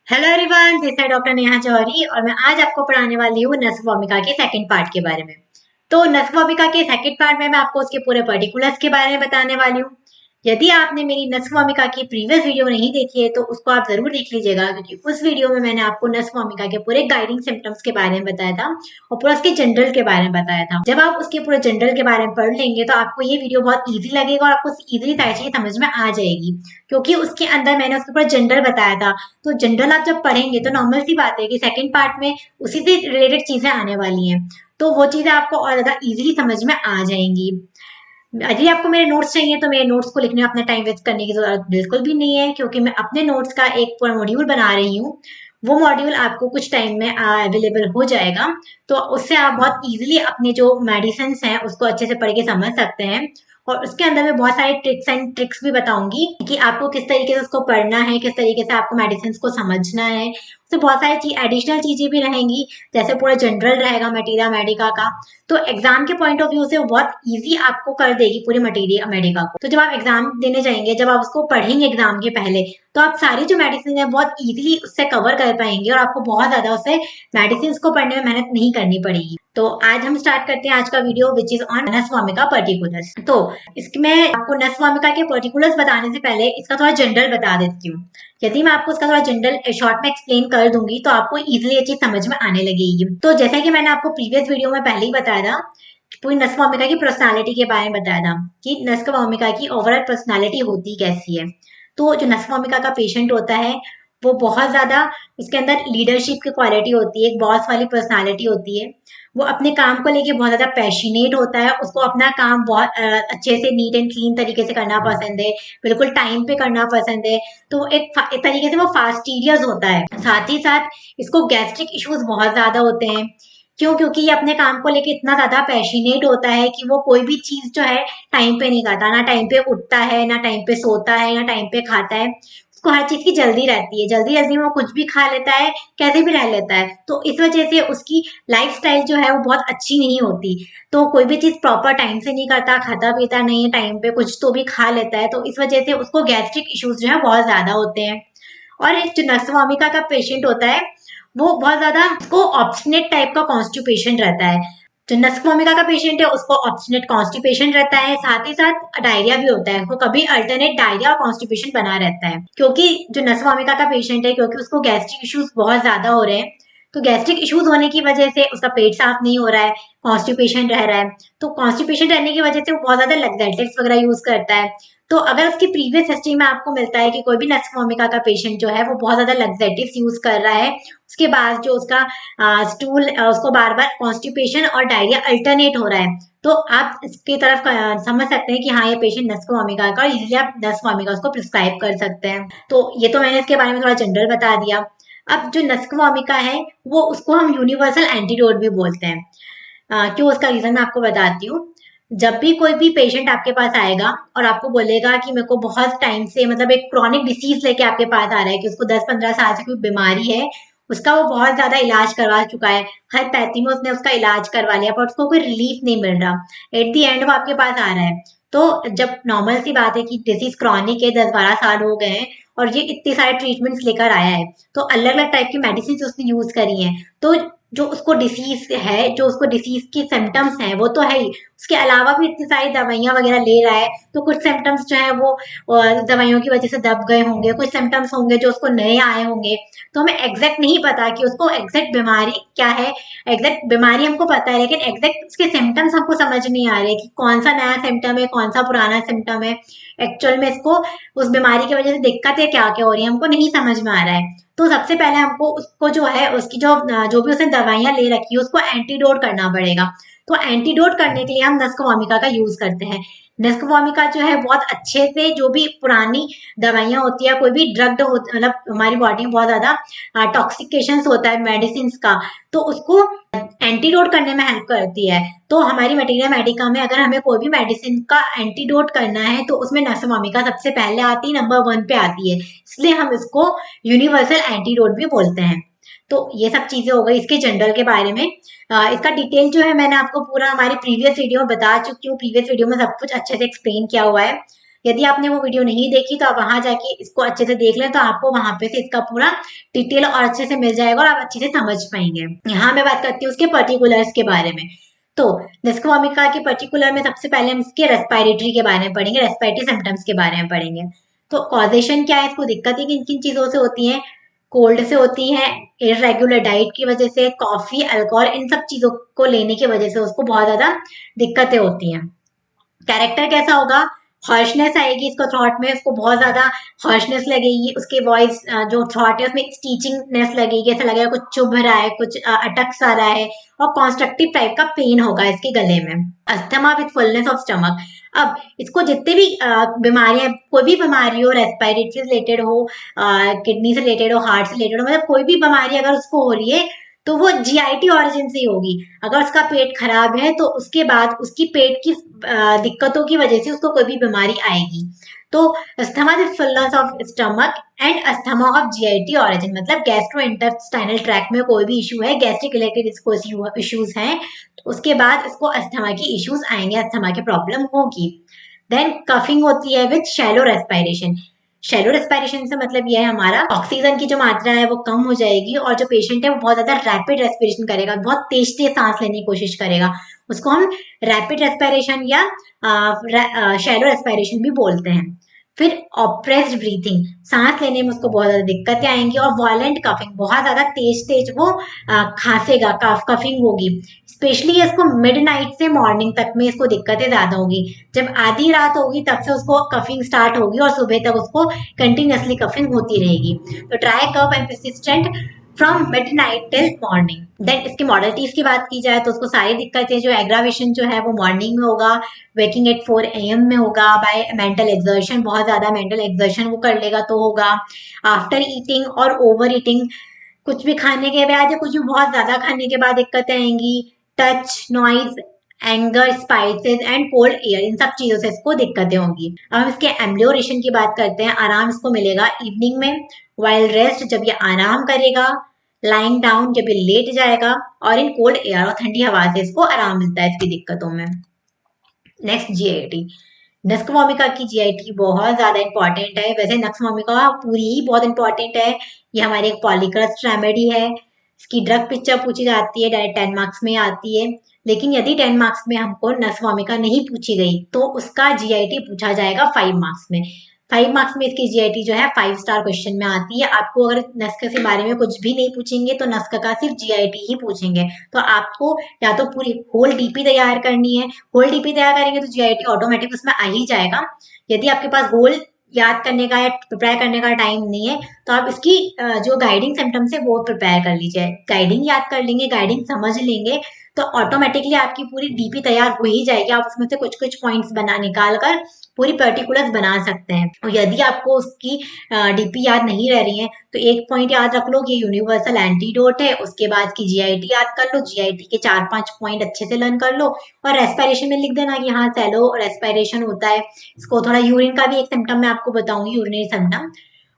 Hello everyone, this है doctor Neha जौहरी और मैं आज आपको पढ़ाने वाली हूँ नस्ल भूमिका के सेकंड पार्ट के बारे में। तो नस्ल भूमिका के सेकंड पार्ट में मैं आपको उसके पूरे पर्टिकुलर्स के बारे में बताने वाली हूँ। यदि आपने मेरी नस्ल भूमिका की प्रीवियस वीडियो नहीं देखी है तो उसको आप जरूर देख लीजिएगा, क्योंकि उस वीडियो में मैंने आपको नस्ल भूमिका के पूरे गाइडिंग सिम्टम्स के बारे में बताया था और पूरा उसके जनरल के बारे में बताया था। जब आप उसके पूरे जनरल के बारे में पढ़ लेंगे तो आपको ये वीडियो बहुत ईजी लगेगा और आपको इजीली सारी चीजें समझ में आ जाएगी, क्योंकि उसके अंदर मैंने उसके पूरा जनरल बताया था। तो जनरल आप जब पढ़ेंगे तो नॉर्मल सी बात है कि सेकंड पार्ट में उसी से रिलेटेड चीजें आने वाली हैं, तो वो चीजें आपको और ज्यादा इजीली समझ में आ जाएंगी। यदि आपको मेरे नोट्स चाहिए तो मेरे नोट्स को लिखने में अपना टाइम वेस्ट करने की जरूरत बिल्कुल भी नहीं है, क्योंकि मैं अपने नोट्स का एक पूरा मॉड्यूल बना रही हूँ। वो मॉड्यूल आपको कुछ टाइम में अवेलेबल हो जाएगा, तो उससे आप बहुत इजीली अपने जो मेडिसिन हैं उसको अच्छे से पढ़ के समझ सकते हैं। और उसके अंदर मैं बहुत सारे ट्रिक्स एंड ट्रिक्स भी बताऊंगी कि आपको किस तरीके से उसको पढ़ना है, किस तरीके से आपको मेडिसिन को समझना है। तो बहुत सारी एडिशनल चीजें भी रहेंगी, जैसे पूरा जनरल रहेगा मटीरिया मेडिका का। तो एग्जाम के पॉइंट ऑफ व्यू से वो बहुत इजी आपको कर देगी पूरी मटीरिया मेडिका को। तो जब आप एग्जाम देने जाएंगे, जब आप उसको पढ़ेंगे एग्जाम के पहले, तो आप सारी जो मेडिसिन है बहुत इजीली उससे कवर कर पाएंगे और आपको बहुत ज्यादा उससे मेडिसिन को पढ़ने में मेहनत नहीं करनी पड़ेगी। तो आज हम स्टार्ट करते हैं आज का वीडियो, विच इज ऑन नस भूमिका पर्टिकुलर्स। तो इसमें आपको नस भूमिका के पर्टिकुलर्स बताने से पहले इसका थोड़ा जनरल बता देती हूँ। यदि मैं आपको इसका थोड़ा जनरल शॉर्ट में एक्सप्लेन कर दूंगी तो आपको इजीली ये चीज समझ में आने लगेगी। तो जैसा कि मैंने आपको प्रीवियस वीडियो में पहले ही बताया था, पूरी नस भूमिका की पर्सनालिटी के बारे में बताया था कि नस भूमिका की ओवरऑल पर्सनालिटी होती कैसी है। तो जो नस भूमिका का पेशेंट होता है वो बहुत ज्यादा, उसके अंदर लीडरशिप की क्वालिटी होती है, एक बॉस वाली पर्सनालिटी होती है। वो अपने काम को लेके बहुत ज्यादा पैशनेट होता है, उसको अपना काम बहुत अच्छे से नीट एंड क्लीन तरीके से करना पसंद है, बिल्कुल टाइम पे करना पसंद है। तो एक तरीके से वो फास्टिडियस होता है। साथ ही साथ इसको गैस्ट्रिक इश्यूज बहुत ज्यादा होते हैं। क्यों? क्योंकि ये अपने काम को लेके इतना ज्यादा पैशनेट होता है कि वो कोई भी चीज जो है टाइम पे नहीं करता, ना टाइम पे उठता है, ना टाइम पे सोता है, ना टाइम पे खाता है। उसको हर चीज की जल्दी रहती है, जल्दी जल्दी में वो कुछ भी खा लेता है, कैसे भी रह लेता है। तो इस वजह से उसकी लाइफ स्टाइल जो है वो बहुत अच्छी नहीं होती। तो कोई भी चीज प्रॉपर टाइम से नहीं करता, खाता पीता नहीं है टाइम पे, कुछ तो भी खा लेता है, तो इस वजह से उसको गैस्ट्रिक इश्यूज जो है बहुत ज्यादा होते हैं। और एक जो नसवामिका का पेशेंट होता है वो बहुत ज्यादा, उसको ऑब्स्टिनेट टाइप का कॉन्स्टिपेशन रहता है। जो नस्कोमिका का पेशेंट है उसको ऑब्स्टिनेट कॉन्स्टिपेशन रहता है, साथ ही साथ डायरिया भी होता है, उसको कभी अल्टरनेट डायरिया और कॉन्स्टिपेशन बना रहता है। क्योंकि जो नस्कोमिका का पेशेंट है, क्योंकि उसको गैस्ट्रिक इश्यूज बहुत ज्यादा हो रहे हैं, तो गैस्ट्रिक इश्यूज होने की वजह से उसका पेट साफ नहीं हो रहा है, कॉन्स्टिपेशन रह रहा है। तो कॉन्स्टिपेशन रहने की वजह से वो बहुत ज्यादा लैक्सेटिव्स वगैरह यूज करता है। तो अगर उसकी प्रीवियस हिस्ट्री में आपको मिलता है कि कोई भी नस्कोमिका का पेशेंट जो है वो बहुत ज्यादा लैक्सेटिव्स यूज कर रहा है, उसके बाद जो उसका स्टूल, उसको बार बार कॉन्स्टिपेशन और डायरिया अल्टरनेट हो रहा है, तो आप इसकी तरफ समझ सकते हैं कि हाँ ये पेशेंट नस्कोमिका का, इजीली आप नस्कोमिका उसको प्रिस्क्राइब कर सकते हैं। तो ये तो मैंने इसके बारे में थोड़ा जनरल बता दिया। अब जो नस्कोमिका है वो, उसको हम यूनिवर्सल एंटीडोट भी बोलते हैं। क्यों, उसका रीजन मैं आपको बताती हूँ। जब भी कोई भी पेशेंट आपके पास आएगा और आपको बोलेगा कि मेरे को बहुत टाइम से, मतलब एक क्रॉनिक डिसीज लेके आपके पास आ रहा है कि उसको 10-15 साल से कोई बीमारी है, उसका वो बहुत ज्यादा इलाज करवा चुका है, हर पैथी में उसने उसका इलाज करवा लिया, पर उसको कोई रिलीफ नहीं मिल रहा, एट दी एंड वो आपके पास आ रहा है। तो जब नॉर्मल सी बात है कि डिसीज क्रॉनिक है, 10-12 साल हो गए हैं और ये इतने सारे ट्रीटमेंट्स लेकर आया है, तो अलग अलग टाइप की मेडिसिन उसने यूज करी हैं, तो जो उसको डिसीज है, जो उसको डिसीज की सिम्टम्स हैं वो तो है ही, उसके अलावा भी इतनी सारी दवाइयां वगैरह ले रहा है, तो कुछ सिम्टम्स जो है वो दवाइयों की वजह से दब गए होंगे, कुछ सिम्टम्स होंगे जो उसको नए आए होंगे। तो हमें एग्जैक्ट नहीं पता कि उसको एग्जैक्ट बीमारी क्या है। एग्जैक्ट बीमारी हमको पता है, लेकिन एग्जैक्ट उसके सिम्टम्स हमको समझ नहीं आ रहे कि कौन सा नया सिम्टम है, कौन सा पुराना सिम्टम है। एक्चुअल में इसको उस बीमारी की वजह से दिक्कतें क्या क्या हो रही है हमको नहीं समझ में आ रहा है। तो सबसे पहले हमको उसको जो है, उसकी जो भी उसने दवाइयां ले रखी है उसको एंटीडोट करना पड़ेगा। तो एंटीडोट करने के लिए हम नस्कोवोमिका का यूज करते हैं। नस्कोवोमिका जो है बहुत अच्छे से, जो भी पुरानी दवाइयां होती है, कोई भी ड्रग मतलब हमारी बॉडी में बहुत ज्यादा टॉक्सिकेशन होता है मेडिसिन का, तो उसको एंटीडोट करने में हेल्प करती है। तो हमारी मटीरिया मेडिका में अगर हमें कोई भी मेडिसिन का एंटीडोट करना है तो उसमें नस्कोवोमिका सबसे पहले आती है, नंबर 1 पे आती है, इसलिए हम इसको यूनिवर्सल एंटीडोट भी बोलते हैं। तो ये सब चीजें हो गई इसके जनरल के बारे में। इसका डिटेल जो है मैंने आपको पूरा हमारी प्रीवियस वीडियो में बता चुकी हूँ, प्रीवियस वीडियो में सब कुछ अच्छे से एक्सप्लेन किया हुआ है। यदि आपने वो वीडियो नहीं देखी तो आप वहां जाके इसको अच्छे से देख लें, तो आपको वहां पे से इसका पूरा डिटेल और अच्छे से मिल जाएगा और आप अच्छे से समझ पाएंगे। यहाँ मैं बात करती हूँ उसके पर्टिकुलर्स के बारे में। तो निस्कोमिका के पर्टिकुलर में सबसे पहले हम इसके रेस्पिरेटरी के बारे में पढ़ेंगे, रेस्पिरेटरी सिम्टम्स के बारे में पढ़ेंगे। तो कॉजेशन क्या है, इसको दिक्कतें किन किन चीजों से होती हैं। कोल्ड से होती है, इरेगुलर डाइट की वजह से, कॉफी, अल्कोहल, इन सब चीजों को लेने की वजह से उसको बहुत ज्यादा दिक्कतें होती हैं। कैरेक्टर कैसा होगा, हर्शनेस आएगी इसको थ्रॉट में, उसको बहुत ज्यादा हर्शनेस लगेगी, उसके वॉइस जो थ्रॉट है उसमें स्टीचिंगनेस लगेगी, ऐसा लगेगा कुछ चुभ रहा है, कुछ अटक सा रहा है, और कॉन्स्ट्रक्टिव टाइप का पेन होगा इसके गले में। Asthma with fullness of stomach. अब इसको जितने भी बीमारियां, कोई भी बीमारी हो, रेस्पिरेटरी से रिलेटेड हो, किडनी से रिलेटेड हो, हार्ट से रिलेटेड हो, मतलब कोई भी बीमारी अगर उसको हो रही है तो वो जीआईटी ऑरिजिन से ही होगी। अगर उसका पेट खराब है तो उसके बाद उसकी पेट की दिक्कतों की वजह से उसको कोई भी बीमारी आएगी। तो asthma with fullness of stomach and asthma of GIT origin, मतलब गैस्ट्रो इंटेस्टाइनल ट्रैक में कोई भी इशू है, गैस्ट्रिक रिलेटेड इसको इश्यूज हैं, तो उसके बाद इसको अस्थमा की इश्यूज आएंगे, अस्थमा की प्रॉब्लम होगी। देन कफिंग होती है with shallow respiration. Shallow respiration से मतलब यह है हमारा ऑक्सीजन की जो मात्रा है वो कम हो जाएगी, और जो पेशेंट है वो बहुत ज्यादा रैपिड रेस्पिरेशन करेगा, बहुत तेज तेज सांस लेने की कोशिश करेगा। उसको हम रैपिड रेस्पिरेशन या शैलो रेस्पिरेशन भी बोलते हैं। फिर ऑप्रेस्ड ब्रीथिंग, सांस लेने में उसको बहुत ज्यादा दिक्कतें आएंगी, और वायलेंट कफिंग, बहुत ज्यादा तेज तेज वो खांसेगा, कफिंग होगी। स्पेशली इसको मिडनाइट से मॉर्निंग तक में इसको दिक्कतें ज्यादा होगी। जब आधी रात होगी तब से उसको कफिंग स्टार्ट होगी और सुबह तक उसको कंटिन्यूअसली कफिंग होती रहेगी। तो dry cough and persistent from midnight till morning. Then इसकी मॉडलिटीज की बात की जाए तो उसको सारी दिक्कतें, जो एग्रावेशन जो है वो मॉर्निंग में होगा, वेकिंग एट 4 AM में होगा, बाय मेंटल एक्सर्शन, बहुत ज्यादा मेंटल एक्सर्शन वो कर लेगा तो होगा, आफ्टर ईटिंग और ओवर ईटिंग, कुछ भी खाने के बाद या कुछ भी बहुत ज्यादा खाने के बाद दिक्कतें आएंगी, touch, noise, anger, spices and cold air, इन सब चीजों से इसको दिक्कतें होंगी। अब हम इसके एम्ब्लियोरेशन की बात करते हैं। आराम इसको मिलेगा इवनिंग में, वाइल रेस्ट जब ये आराम करेगा, लाइंग डाउन जब ये लेट जाएगा, और इन कोल्ड एयर और ठंडी हवा से इसको आराम मिलता है इसकी दिक्कतों में। Next GIT. नक्सवामिका की जीआईटी बहुत ज्यादा इंपॉर्टेंट है, वैसे नक्सवामिका पूरी ही बहुत इंपॉर्टेंट है। ये हमारी एक पॉलीक्रस्ट रेमेडी है। इसकी ड्रग पिक्चर पूछी जाती है, डायरेक्ट 10 मार्क्स में आती है। लेकिन यदि 10 मार्क्स में हमको नक्सवामिका नहीं पूछी गई तो उसका जीआईटी पूछा जाएगा 5 मार्क्स में। 5 मार्क्स में इसकी जीआईटी जो है 5 स्टार क्वेश्चन में आती है। आपको अगर नस्क के बारे में कुछ भी नहीं पूछेंगे तो नस्क का सिर्फ जीआईटी ही पूछेंगे। तो आपको या तो पूरी होल डीपी तैयार करनी है, होल डीपी तैयार करेंगे तो जीआईटी ऑटोमेटिक उसमें आ ही जाएगा। यदि आपके पास होल याद करने का या प्रिपेयर करने का टाइम नहीं है तो आप इसकी जो गाइडिंग सिम्टम्स है वो प्रिपेयर कर लीजिए। गाइडिंग याद कर लेंगे, गाइडिंग समझ लेंगे तो ऑटोमेटिकली आपकी पूरी डीपी तैयार हो ही जाएगी। आप उसमें से कुछ कुछ पॉइंट्स बना निकाल कर पूरी पर्टिकुलर्स बना सकते हैं। और यदि आपको उसकी डीपी याद नहीं रह रही है तो एक पॉइंट याद रख लो, ये यूनिवर्सल एंटीडोट है। उसके बाद की जीआईटी याद कर लो, जीआईटी के 4-5 पॉइंट अच्छे से लर्न कर लो, और रेस्पिरेशन में लिख देना कि हाँ सेलो रेस्पिरेशन होता है। इसको थोड़ा यूरिन का भी एक सिम्टम मैं आपको बताऊंगी, यूरिनरी सिम्टम,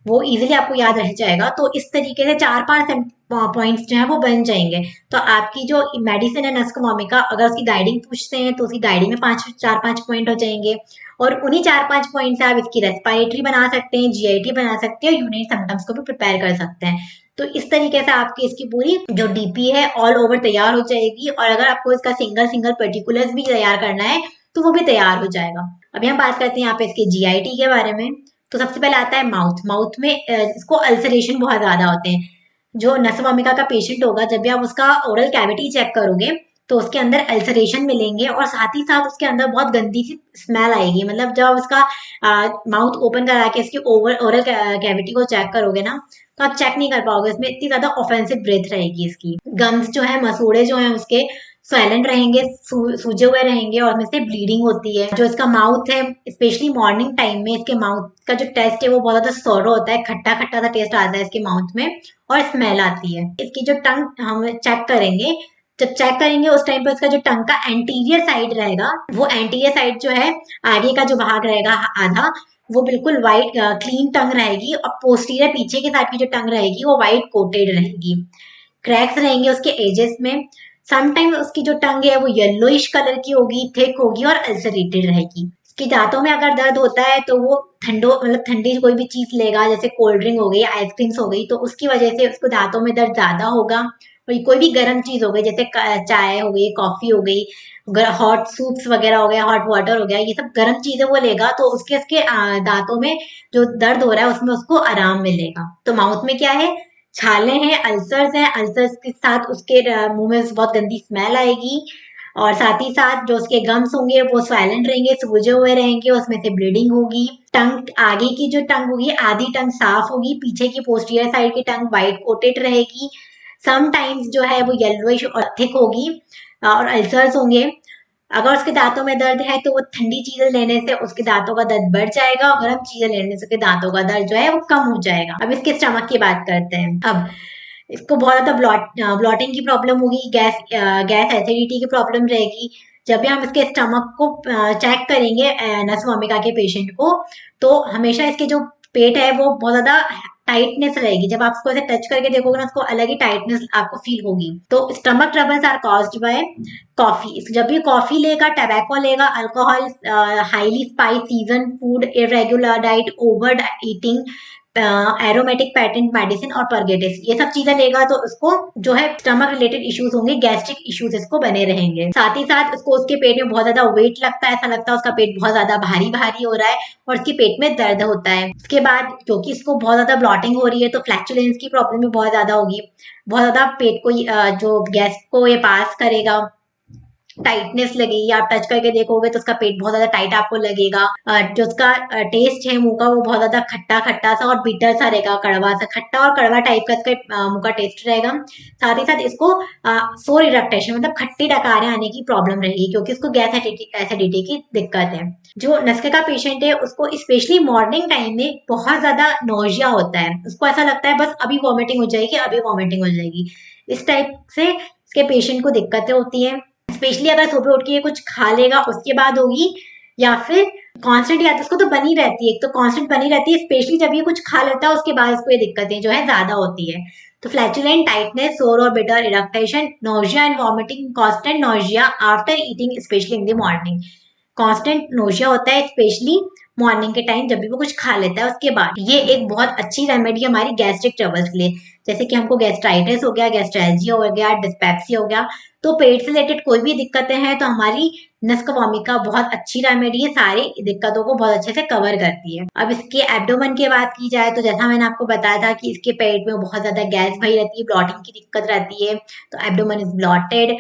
वो इजीली आपको याद रह जाएगा। तो इस तरीके से 4-5 पॉइंट्स जो है वो बन जाएंगे। तो आपकी जो मेडिसिन है नस्कोमामिका, अगर उसकी गाइडिंग पूछते हैं तो उसकी गाइडिंग में 4-5 पॉइंट हो जाएंगे, और उन्हीं 4-5 पॉइंट से आप इसकी रेस्पिरेटरी बना सकते हैं, जीआईटी बना सकते हैं, यूनिट सिम्टम्स को भी प्रिपेयर कर सकते हैं। तो इस तरीके से आपकी इसकी पूरी जो डीपी है ऑल ओवर तैयार हो जाएगी। और अगर आपको इसका सिंगल सिंगल पर्टिकुलर्स भी तैयार करना है तो वो भी तैयार हो जाएगा। अभी हम बात करते हैं यहाँ पे इसके जीआईटी के बारे में। तो सबसे पहले आता है माउथ। माउथ में इसको अल्सरेशन बहुत ज्यादा होते हैं। जो नसवामिका का पेशेंट होगा, जब भी आप उसका ओरल कैविटी चेक करोगे तो उसके अंदर अल्सरेशन मिलेंगे, और साथ ही साथ उसके अंदर बहुत गंदी सी स्मेल आएगी। मतलब जब उसका माउथ ओपन करा के इसकी ओरल कैविटी को चेक करोगे ना तो आप चेक नहीं कर पाओगे, इसमें इतनी ज्यादा ऑफेंसिव ब्रेथ रहेगी इसकी। गम्स जो है, मसूड़े जो है उसके साइलेंट रहेंगे, सूजे हुए रहेंगे, और उसमें से ब्लीडिंग होती है। जो इसका माउथ है, स्पेशली मॉर्निंग टाइम में इसके माउथ का जो टेस्ट है वो बहुत ज्यादा सोरो होता है, खट्टा खट्टा सा टेस्ट आता है इसके माउथ में, और स्मेल आती है। इसकी जो टंग हम चेक करेंगे, जब चेक करेंगे उस टाइम पे उसका जो टंग का एंटीरियर साइड रहेगा, वो एंटीरियर साइड जो है, आगे का जो भाग रहेगा आधा, वो बिल्कुल व्हाइट क्लीन टंग रहेगी, और पोस्टीरियर पीछे के साइड की जो टंग रहेगी वो व्हाइट कोटेड रहेगी। क्रैक्स रहेंगे उसके एजेस में। समटाइम उसकी जो टंग है वो येलोइश कलर की होगी, थिक होगी और अल्सरेटेड रहेगी। उसके दांतों में अगर दर्द होता है तो वो ठंडी कोई भी चीज लेगा, जैसे कोल्ड ड्रिंक हो गई, आइसक्रीम्स हो गई, तो उसकी वजह से उसको दांतों में दर्द ज्यादा होगा। और कोई भी गर्म चीज हो गई, जैसे चाय हो गई, कॉफी हो गई, हॉट सूप्स वगैरह हो गया, हॉट वाटर हो गया, ये सब गर्म चीजें वो लेगा तो उसके उसके दांतों में जो दर्द हो रहा है उसमें उसको आराम मिलेगा। तो माउथ में क्या है, छाले हैं, अल्सर्स हैं, अल्सर्स के साथ उसके मुंह में बहुत गंदी स्मेल आएगी, और साथ ही साथ जो उसके गम्स होंगे वो साइलेंट रहेंगे, सूजे हुए रहेंगे, उसमें से ब्लीडिंग होगी। टंग, आगे की जो टंग होगी आधी टंग साफ होगी, पीछे की पोस्टीरियर साइड की टंग व्हाइट कोटेड रहेगी। समटाइम्स जो है वो येलोइश और थिक होगी, और अल्सर्स होंगे। अगर उसके दांतों में दर्द है तो वो ठंडी चीजें लेने से उसके दांतों का दर्द बढ़ जाएगा, और गर्म चीजें लेने से उसके दांतों का दर्द जो है वो कम हो जाएगा। अब इसके स्टमक की बात करते हैं। अब इसको बहुत ज्यादा ब्लॉटिंग की प्रॉब्लम होगी, गैस एसिडिटी की प्रॉब्लम रहेगी। जब भी हम इसके स्टमक को चेक करेंगे नसवामिका के पेशेंट को, तो हमेशा इसके जो पेट है वो बहुत ज्यादा टाइटनेस रहेगी। जब आप उसको ऐसे टच करके देखोगे ना, उसको अलग ही टाइटनेस आपको फील होगी। तो stomach troubles are caused by coffee. जब भी कॉफी लेगा, टबैको लेगा, alcohol, highly spice season food, irregular diet, over eating, aromatic patent medicine और परगेटिस, ये सब चीजें लेगा तो उसको जो है स्टमक रिलेटेड इश्यूज होंगे, गैस्ट्रिक इश्यूज इसको बने रहेंगे। साथ ही साथ उसको उसके पेट में बहुत ज्यादा वेट लगता है, ऐसा लगता है उसका पेट बहुत ज्यादा भारी भारी हो रहा है, और उसके पेट में दर्द होता है। उसके बाद क्योंकि इसको बहुत ज्यादा ब्लॉटिंग हो रही है तो फ्लैक्चुलेंस की प्रॉब्लम भी बहुत ज्यादा होगी। बहुत ज्यादा पेट को जो गैस को ये पास करेगा, टाइटनेस लगेगी। आप टच करके देखोगे तो उसका पेट बहुत ज्यादा टाइट आपको लगेगा। जो उसका टेस्ट है मुंह का वो बहुत ज्यादा खट्टा खट्टा सा और बिटर सा रहेगा, कड़वा सा, खट्टा और कड़वा टाइप का इसका मुंह का टेस्ट रहेगा। साथ ही साथ इसको सोर इरेक्टेशन मतलब खट्टी डकारें आने की प्रॉब्लम रहेगी, क्योंकि इसको गैस एसिडिटी की दिक्कत है। जो नस्के का पेशेंट है उसको स्पेशली मॉर्निंग टाइम में बहुत ज्यादा नोजिया होता है, उसको ऐसा लगता है बस अभी वॉमिटिंग हो जाएगी, अभी वॉमिटिंग हो जाएगी। इस टाइप से इसके पेशेंट को दिक्कतें होती हैं। स्पेशली अगर सुबह उठ के ये कुछ खा लेगा उसके बाद होगी, या फिर कांस्टेंट, या तो उसको तो बनी रहती है, एक तो कांस्टेंट बनी रहती है, स्पेशली जब ये कुछ खा लेता है उसके बाद इसको ये दिक्कतें जो है ज्यादा होती है। तो फ्लैचुलेंट, टाइटनेस, सोर और bitter, eructation, nausea and vomiting, constant nausea after eating specially in the morning. Constant nausea होता है स्पेशली मॉर्निंग के टाइम जब भी वो कुछ खा लेता है उसके बाद। ये एक बहुत अच्छी रेमेडी हमारी गैस्ट्रिक ट्रबल्स के लिए, जैसे कि हमको गैस्ट्राइटिस हो गया, गैस्ट्रेलजिया हो गया, डिस्पेप्सिया हो गया, तो पेट से रिलेटेड कोई भी दिक्कतें हैं तो हमारी नस्कवामिका बहुत अच्छी रेमेडी है, सारी दिक्कतों को बहुत अच्छे से कवर करती है। अब इसके एब्डोमेन की बात की जाए तो जैसा मैंने आपको बताया था कि इसके पेट में बहुत ज्यादा गैस भरी रहती है, ब्लॉटिंग की दिक्कत रहती है, तो एब्डोमेन इज ब्लॉटेड।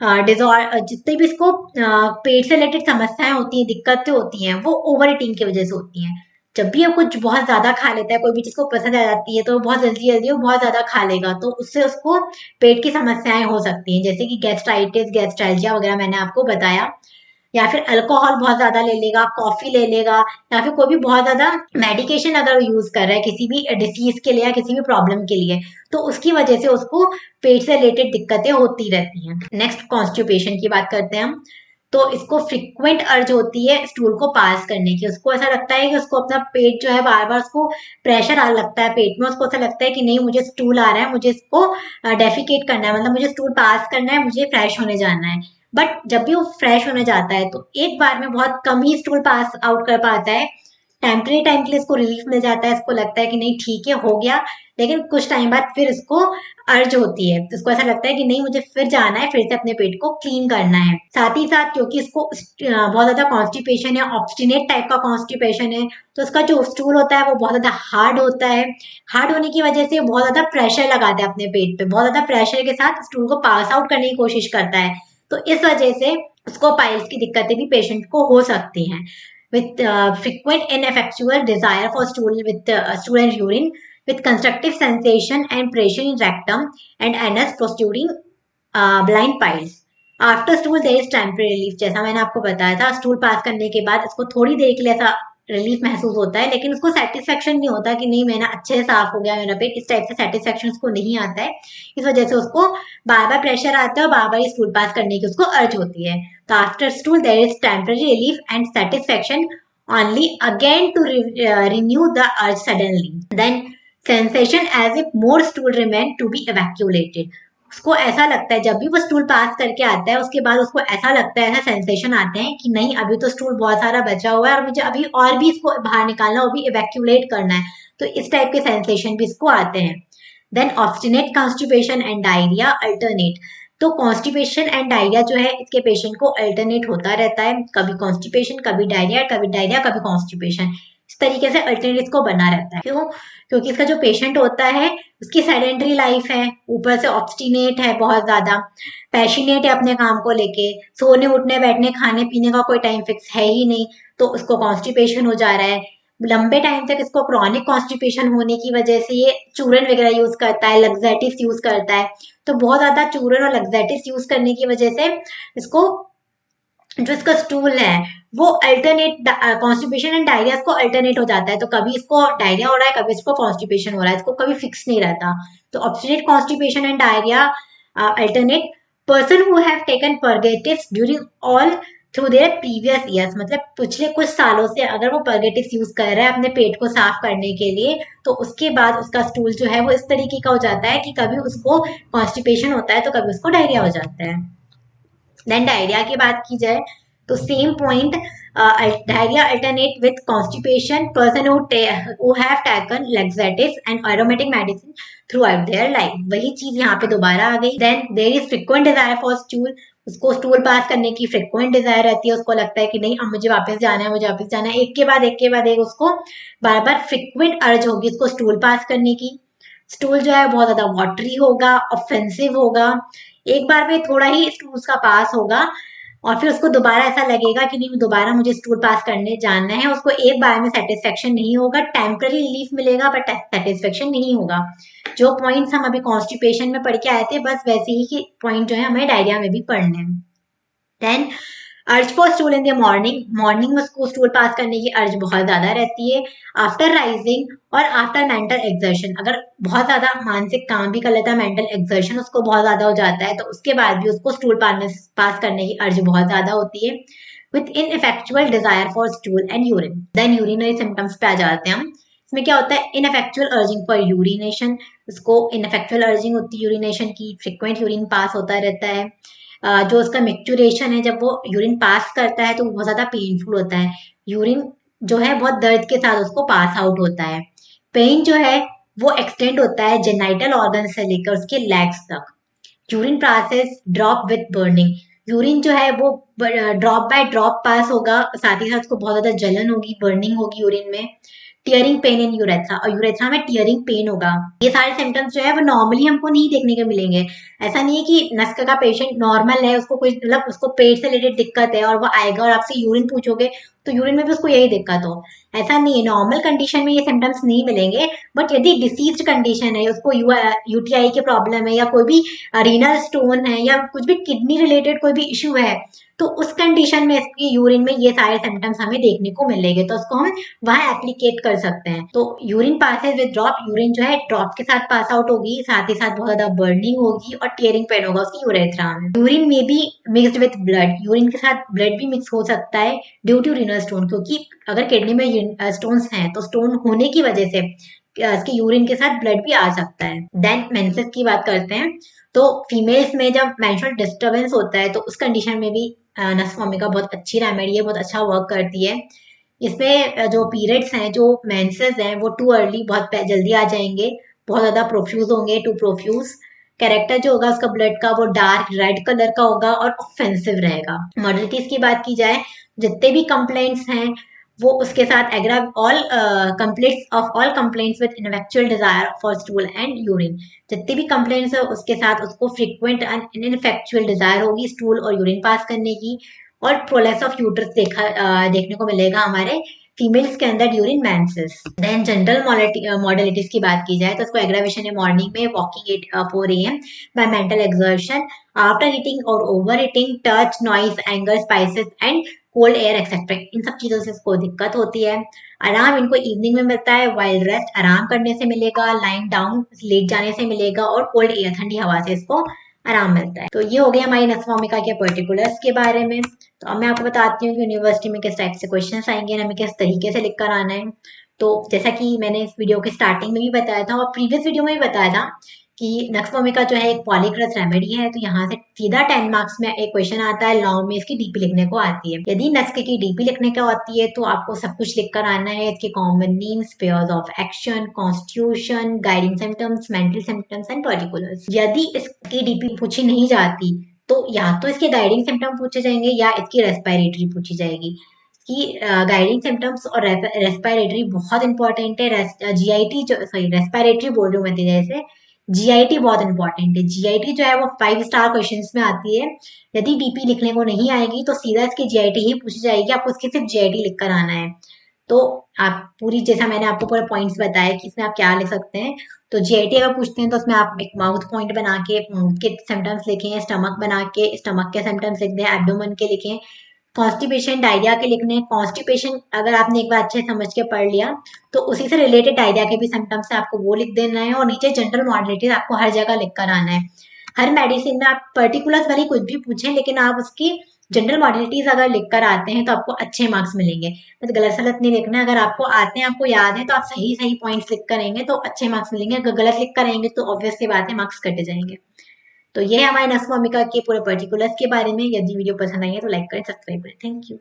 जितने भी इसको पेट से रिलेटेड समस्याएं होती हैं, दिक्कतें होती हैं, वो ओवर ईटिंग की वजह से होती हैं। जब भी ये कुछ बहुत ज्यादा खा लेता है, कोई भी चीज को पसंद आ जाती है तो बहुत जल्दी जल्दी वो बहुत ज्यादा खा लेगा, तो उससे उसको पेट की समस्याएं हो सकती हैं, जैसे कि गैस्ट्राइटिस, गैस्ट्रैल्जिया वगैरह मैंने आपको बताया। या फिर अल्कोहल बहुत ज्यादा ले लेगा, कॉफी ले लेगा, या फिर कोई भी बहुत ज्यादा मेडिकेशन अगर यूज कर रहा है किसी भी डिसीज के लिए या किसी भी प्रॉब्लम के लिए, तो उसकी वजह से उसको पेट से रिलेटेड दिक्कतें होती रहती हैं। नेक्स्ट कॉन्स्टिपेशन की बात करते हैं हम। तो इसको फ्रिक्वेंट अर्ज होती है स्टूल को पास करने की, उसको ऐसा लगता है कि उसको अपना पेट जो है बार बार उसको प्रेशर आ लगता है पेट में, उसको ऐसा लगता है कि नहीं मुझे स्टूल आ रहा है, मुझे इसको डेफिकेट करना है, मतलब मुझे स्टूल पास करना है, मुझे फ्रेश होने जाना है। बट जब भी वो फ्रेश होने जाता है तो एक बार में बहुत कम ही स्टूल पास आउट कर पाता है। टेम्परेरी टाइम के लिए इसको रिलीफ मिल जाता है, इसको लगता है कि नहीं ठीक है हो गया, लेकिन कुछ टाइम बाद फिर इसको अर्ज होती है, तो इसको ऐसा लगता है कि नहीं मुझे फिर जाना है, फिर से अपने पेट को क्लीन करना है। साथ ही साथ क्योंकि इसको बहुत ज्यादा कॉन्स्टिपेशन है, ऑब्स्टिनेट टाइप का कॉन्स्टिपेशन है, तो इसका जो स्टूल होता है वो बहुत ज्यादा हार्ड होता है। हार्ड होने की वजह से बहुत ज्यादा प्रेशर लगाता है अपने पेट पे, बहुत ज्यादा प्रेशर के साथ स्टूल को पास आउट करने की कोशिश करता है, तो इस वजह से उसको पाइल्स की दिक्कतें भी पेशेंट को हो सकती हैं। with frequent ineffectual desire for stool with stool and urine with constructive sensation and pressure in rectum and anus protruding blind piles. After stool there is temporary relief, जैसा मैंने आपको बताया था स्टूल पास करने के बाद इसको थोड़ी देर के लिए ऐसा रिलीफ महसूस होता है, लेकिन उसको सेटिस्फेक्शन नहीं होता कि नहीं मैंने अच्छे से साफ हो गया मेरा पेट, इस टाइप से सेटिस्फेक्शन उसको नहीं आता है। इस वजह से उसको बार बार प्रेशर आता है और बार बार स्टूल पास करने की उसको अर्ज होती है। तो after stool there is temporary relief and satisfaction only again to renew the urge suddenly, then sensation as if more stool remain to be evacuated. उसको ऐसा लगता है जब भी वो स्टूल पास करके आता है उसके बाद उसको ऐसा लगता है, ऐसा सेंसेशन आते हैं कि नहीं अभी तो स्टूल बहुत सारा बचा हुआ है और मुझे अभी और भी इसको बाहर निकालना, वो भी इवैक्यूलेट करना है। तो इस टाइप के सेंसेशन भी इसको आते हैं। Then obstinate constipation and diarrhoea alternate. तो कॉन्स्टिपेशन एंड डायरिया जो है इसके पेशेंट को अल्टरनेट होता रहता है, कभी कॉन्स्टिपेशन, कभी डायरिया, कभी डायरिया, कभी कॉन्स्टिपेशन। इस तरीके से अल्टरनेट इसको बना रहता है। क्यों? क्योंकि इसका जो पेशेंट होता है उसकी सेडेंटरी लाइफ है, ऊपर से ऑब्स्टिनेट है, बहुत ज्यादा पैशनेट है अपने काम को लेके, सोने उठने बैठने खाने पीने का कोई टाइम फिक्स है ही नहीं, तो उसको कॉन्स्टिपेशन हो जा रहा है। लंबे टाइम तक इसको क्रॉनिक कॉन्स्टिपेशन होने की वजह से ये चूरन वगैरह यूज करता है, लग्जेटिव्स यूज करता है। तो बहुत ज्यादा चूरन और लग्जेटिव्स यूज करने की वजह से इसको जो इसका स्टूल है वो अल्टरनेट कॉन्स्टिपेशन एंड डायरिया को अल्टरनेट हो जाता है। तो कभी इसको डायरिया हो रहा है, कभी इसको कॉन्स्टिपेशन हो रहा है, इसको कभी फिक्स नहीं रहता। तो obstinate constipation and diarrhoea alternate. Person who have taken purgatives during all through their previous years, मतलब पिछले कुछ सालों से अगर वो परगेटिव्स यूज कर रहा है अपने पेट को साफ करने के लिए, तो उसके बाद उसका स्टूल जो है वो इस तरीके का हो जाता है कि कभी उसको कॉन्स्टिपेशन होता है तो कभी उसको डायरिया हो जाता है। देन डायरिया की बात की जाए तो same point, diarrhoea alternate with constipation, person who have taken laxatives and aromatic medicine throughout their life. वही चीज यहाँ पे दोबारा आ गई। Then there is frequent desire for stool. उसको स्टूल पास करने की फ्रिक्वेंट डिजायर रहती है, उसको लगता है कि नहीं अब मुझे वापस जाना है, मुझे वापस जाना है, एक के बाद एक के बाद एक उसको बार बार फ्रिक्वेंट अर्ज होगी उसको स्टूल पास करने की। स्टूल जो है बहुत ज्यादा वाटरी होगा, ऑफेंसिव होगा, एक बार में थोड़ा ही स्टूल उसका पास होगा और फिर उसको दोबारा ऐसा लगेगा कि नहीं दोबारा मुझे स्टूल पास करने जाना है। उसको एक बार में सेटिस्फेक्शन नहीं होगा, टेम्पररी रिलीफ मिलेगा बट सेटिस्फेक्शन नहीं होगा। जो पॉइंट्स हम अभी कॉन्स्टिपेशन में पढ़ के आए थे बस वैसे ही पॉइंट जो है हमें डायरिया में भी पढ़ने हैं। Then urge for stool in the morning, morning में उसको स्टूल पास करने की अर्ज बहुत ज्यादा रहती है। आफ्टर राइजिंग और आफ्टर मेंटल एक्सर्शन, अगर बहुत ज्यादा मानसिक काम भी कर लेता है, मेंटल एक्सर्शन उसको बहुत ज्यादा हो जाता है तो उसके बाद भी उसको स्टूल पास करने की अर्ज बहुत ज्यादा होती है। With ineffectual desire for stool and urine. Then urinary symptoms पे आ जाते हैं हम। इसमें क्या होता है, इनफेक्चुअल अर्जिंग फॉर यूरिनेशन, उसको इनफेक्चुअल अर्जिंग होती है यूरिनेशन की, फ्रिक्वेंट यूरिन पास होता रहता है। जो उसका मेच्योरेशन है, जब वो यूरिन पास करता है तो बहुत ज्यादा पेनफुल होता है। यूरिन जो है बहुत दर्द के साथ उसको पास आउट होता है। पेन जो है वो एक्सटेंड होता है जेनाइटल ऑर्गन से लेकर उसके लेग्स तक। Urine process drop with burning, urine जो है वो ड्रॉप बाय ड्रॉप पास होगा, साथ ही साथ उसको बहुत ज्यादा जलन होगी, बर्निंग होगी यूरिन में। टियरिंग पेन इन यूरेथ्रा, और यूरेथ्रा में टियरिंग पेन होगा। ये सारे सिम्टम्स जो है वो नॉर्मली हमको नहीं देखने को मिलेंगे। ऐसा नहीं है कि नस्क का पेशेंट नॉर्मल है, उसको कोई मतलब उसको पेट से रिलेटेड दिक्कत है और वो आएगा और आपसे यूरिन पूछोगे तो यूरिन में भी उसको यही दिक्कत हो, ऐसा नहीं है। नॉर्मल कंडीशन में ये सिम्टम्स नहीं मिलेंगे, बट यदि डिसीज्ड कंडीशन है, उसको यूटीआई की प्रॉब्लम है या कोई भी रीनल स्टोन है या कुछ भी किडनी रिलेटेड कोई भी इश्यू है, तो उस कंडीशन में इसकी यूरिन में ये सारे सिम्टम्स हमें देखने को मिलेंगे, तो उसको हम वहां एप्लीकेट कर सकते हैं। तो urine passage with drop, urine जो है ड्रॉप के साथ पास आउट होगी, साथ ही साथ बहुत ज्यादा बर्निंग होगी और टियरिंग पेन होगा उसकी यूरेथ्रा में। यूरिन में भी मिक्स्ड विद ब्लड, यूरिन के साथ ब्लड भी मिक्स हो सकता है ड्यू टू रीनल स्टोन, क्योंकि अगर किडनी में स्टोन्स हैं तो स्टोन होने की वजह से इसके यूरिन के साथ ब्लड भी आ सकता है। देन मेंसेस की बात करते हैं, तो फीमेल्स में जब मेंस्ट्रुअल डिस्टर्बेंस होता है तो उस कंडीशन में भी नस भूमिका बहुत अच्छी रेमेडी है, बहुत अच्छा वर्क करती है। इसमें जो पीरियड्स हैं, जो मेंसेस हैं, वो टू अर्ली बहुत जल्दी आ जाएंगे, बहुत ज्यादा प्रोफ्यूज होंगे, टू प्रोफ्यूज। कैरेक्टर जो होगा उसका ब्लड का वो डार्क रेड कलर का होगा और ऑफेंसिव रहेगा। मॉडलिटीज की बात की जाए, जितने भी कंप्लेंट्स हैं वो उसके साथ एग्रा all complaints of all complaints with ineffectual desire for stool and urine, जितने भी कंप्लेंट्स है उसके साथ उसको फ्रीक्वेंट एंड इनफेक्चुअल डिजायर होगी स्टूल और यूरिन पास करने की, और प्रोलेप्स ऑफ यूट्रस देखने को मिलेगा हमारे फीमेल्स के अंदर during menses. Then general modalities की बात की जाए तो उसको एग्रावेशन है मॉर्निंग में, walking at 4 AM by mental exertion, after eating और overeating, touch noise anger spices and cold air etcetera, इन सब चीजों से इसको दिक्कत होती है। आराम इनको इवनिंग में मिलता है, वाइल रेस्ट आराम करने से मिलेगा, लाइन डाउन लेट जाने से मिलेगा, और कोल्ड एयर ठंडी हवा से इसको आराम मिलता है। तो ये हो गया हमारी नस भूमिका के पर्टिकुलर्स के बारे में। तो अब मैं आपको बताती हूँ कि यूनिवर्सिटी में किस टाइप से क्वेश्चन आएंगे, हमें किस तरीके से लिख कर आना है। तो जैसा कि मैंने इस वीडियो के स्टार्टिंग में भी बताया था और प्रीवियस वीडियो में भी बताया था कि नक्स वोमिका जो है एक पॉलीक्रस रेमेडी है, तो यहाँ से सीधा 10 मार्क्स में एक क्वेश्चन आता है, लॉ में इसकी डीपी लिखने को आती है। यदि नक्स की डीपी लिखने को आती है तो आपको सब कुछ लिख कर आना है, इसके common names, spheres of action, constitution, guiding symptoms, mental symptoms and particulars. यदि इसकी डीपी पूछी नहीं जाती तो या तो इसके गाइडिंग सिम्टम पूछे जाएंगे या इसकी रेस्पिरेटरी पूछी जाएगी। कि गाइडिंग सिम्टम्स और रेस्पिरेटरी बहुत इंपॉर्टेंट है। जीआईटी जो सॉरी रेस्पिरेटरी बोल रही हूँ मैं तेरे से, जीआईटी बहुत इंपॉर्टेंट है। जीआईटी जो है वो 5 स्टार क्वेश्चंस में आती है। यदि डीपी लिखने को नहीं आएगी तो सीधा इसकी जीआईटी ही पूछी जाएगी, आपको उसकी सिर्फ जीआईटी लिख कर आना है। तो आप पूरी, जैसा मैंने आपको पूरे पॉइंट्स बताए कि इसमें आप क्या लिख सकते हैं, तो जीआईटी अगर पूछते हैं तो उसमें आप एक माउथ पॉइंट बना के माउथ के सिम्टम्स लिखें, स्टमक बना के स्टमक के सिम्टम्स लिख दें, एब्डोमेन के लिखें, कॉन्स्टिपेशन डायरिया के लिखने। कॉन्स्टिपेशन अगर आपने एक बार अच्छे समझ के पढ़ लिया तो उसी से रिलेटेड डायरिया के भी सिम्टम्स है, आपको वो लिख देना है। और नीचे जनरल मॉडलिटीज आपको हर जगह लिख कर आना है। हर मेडिसिन में आप पर्टिकुलर्स वाली कुछ भी पूछें, लेकिन आप उसकी जनरल मॉडलिटीज अगर लिख कर आते हैं तो आपको अच्छे मार्क्स मिलेंगे। बस गलत सलत नहीं लिखना है। अगर आपको आते हैं, आपको याद है, तो आप सही सही पॉइंट्स लिख कर आएंगे तो अच्छे मार्क्स मिलेंगे। अगर गलत लिख कर आएंगे तो ऑब्वियस सी बात है, मार्क्स कटे जाएंगे। तो ये है हमारे नक्स भूमिका के पूरे पर्टिकुलर्स के बारे में। यदि वीडियो पसंद आई है तो लाइक करें, सब्सक्राइब करें। Thank you.